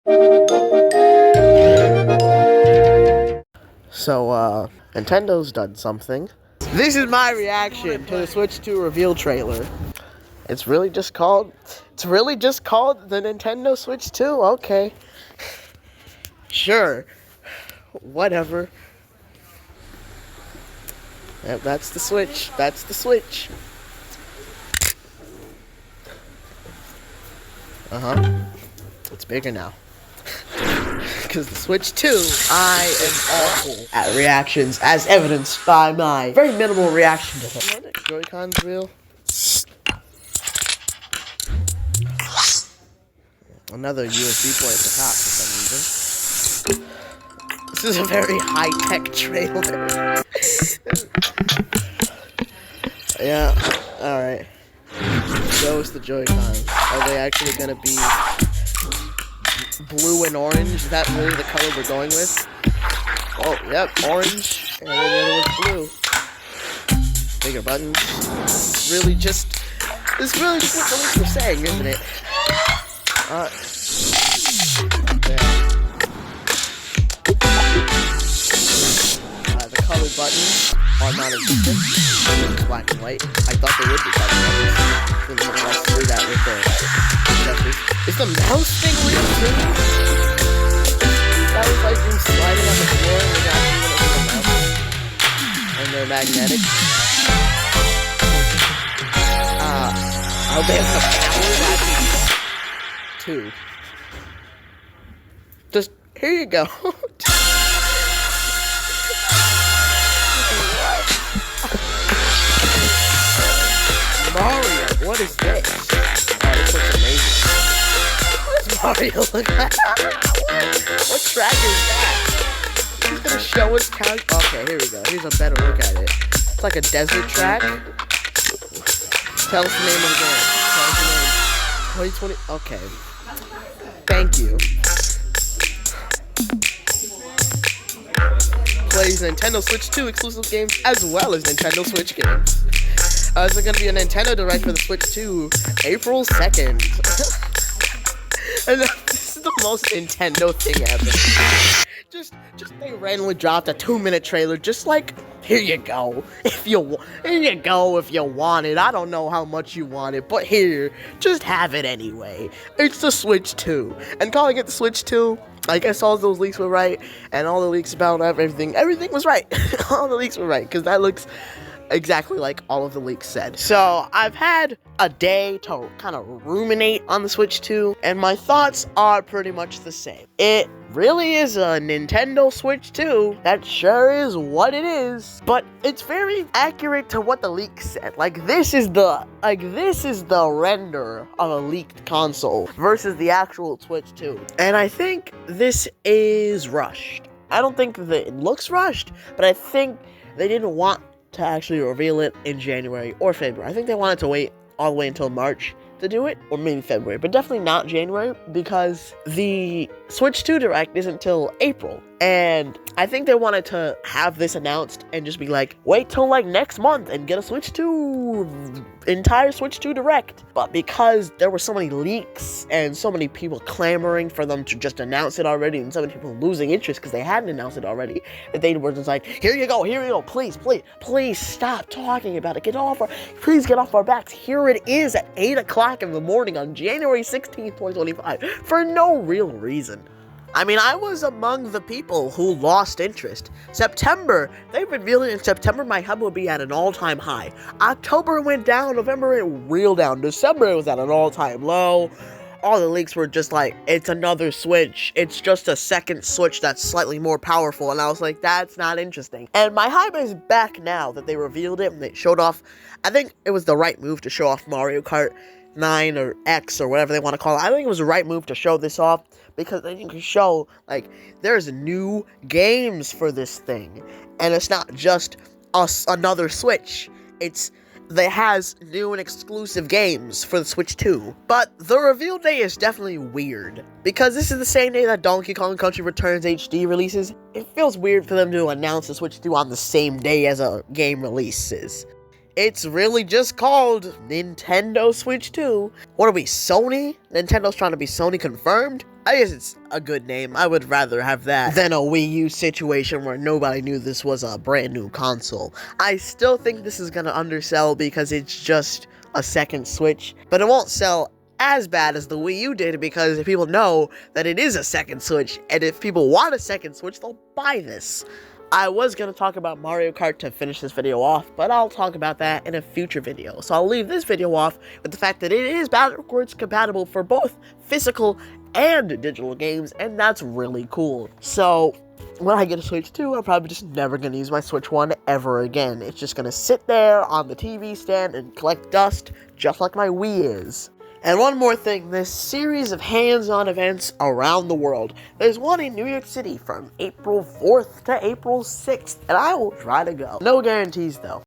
So, Nintendo's done something. This is my reaction to the Switch 2 reveal trailer. It's really just called the Nintendo Switch 2? Okay. Sure. Whatever. Yep, that's the Switch. That's the Switch. It's bigger now. Because the Switch 2, I am awful at reactions, as evidenced by my very minimal reaction to it. What? Joy-Con's real? Another USB port at the top for some reason. This is a very high-tech trailer. Yeah, alright. Show us the Joy-Cons. Are they actually gonna be blue and orange? Is that really the color we're going with? Oh, yep, orange. And then the other one's blue. Bigger buttons. This is really just what the leaks were saying, isn't it? The colored buttons are non-existent. It's black and white. I thought they would be colored buttons. Then someone else do that with the accessories. Is the mouse thing real too? That was like them sliding on the floor and they're not doing it with the mouse. And they're magnetic. Oh, they have the power? That's 2. Just, here you go. Mario, what is this? Oh, this looks amazing. What does Mario look like? What track is that? He's gonna show us character. Okay, here we go. Here's a better look at it. It's like a desert track. Tell us the name of the game. Tell us the name. 2020. Okay. Thank you. Plays Nintendo Switch 2 exclusive games as well as Nintendo Switch games. Is there going to be a Nintendo Direct for the Switch 2 April 2nd? And this is the most Nintendo thing ever. Just they randomly dropped a 2-minute trailer, just like, here you go if you want it. I don't know how much you want it, but here, just have it anyway. It's the Switch 2. And calling it the Switch 2, I guess all those leaks were right, and all the leaks about everything was right. All the leaks were right, because that looks exactly like all of the leaks said. So I've had a day to kind of ruminate on the Switch 2, and my thoughts are pretty much the same. It really is a Nintendo Switch 2. That sure is what it is. But it's very accurate to what the leaks said. Like, this is the render of a leaked console versus the actual Switch 2. And I think this is rushed. I don't think that it looks rushed, but I think they didn't want to actually reveal it in January or February. I think they wanted to wait all the way until March to do it, or maybe February, but definitely not January, because the Switch 2 Direct isn't until April, and I think they wanted to have this announced and just be like, wait till like next month and get a entire Switch 2 Direct. But because there were so many leaks and so many people clamoring for them to just announce it already, and so many people losing interest because they hadn't announced it already, that they were just like, here you go, please stop talking about it, please get off our backs. Here it is at 8 o'clock in the morning on January 16th, 2025, for no real reason. I mean, I was among the people who lost interest. September, they revealed it in September, my hub would be at an all-time high. October went down, November it real down, December it was at an all-time low. All the leaks were just like, it's another Switch, it's just a second Switch that's slightly more powerful, and I was like, that's not interesting. And my hype is back now that they revealed it and they showed off. I think it was the right move to show off Mario Kart 9 or X or whatever they want to call it. I think it was the right move to show this off, because then you can show, like, there's new games for this thing, and it's not just another Switch. It has new and exclusive games for the Switch 2. But the reveal day is definitely weird, because this is the same day that Donkey Kong Country Returns HD releases. It feels weird for them to announce the Switch 2 on the same day as a game releases. It's really just called Nintendo Switch 2. What are we, Sony? Nintendo's trying to be Sony confirmed? I guess it's a good name. I would rather have that than a Wii U situation where nobody knew this was a brand new console. I still think this is gonna undersell because it's just a second Switch, but it won't sell as bad as the Wii U did because people know that it is a second Switch, and if people want a second Switch, they'll buy this. I was going to talk about Mario Kart to finish this video off, but I'll talk about that in a future video. So I'll leave this video off with the fact that it is backwards compatible for both physical and digital games, and that's really cool. So when I get a Switch 2, I'm probably just never going to use my Switch 1 ever again. It's just going to sit there on the TV stand and collect dust, just like my Wii is. And one more thing, this series of hands-on events around the world. There's one in New York City from April 4th to April 6th, and I will try to go. No guarantees though.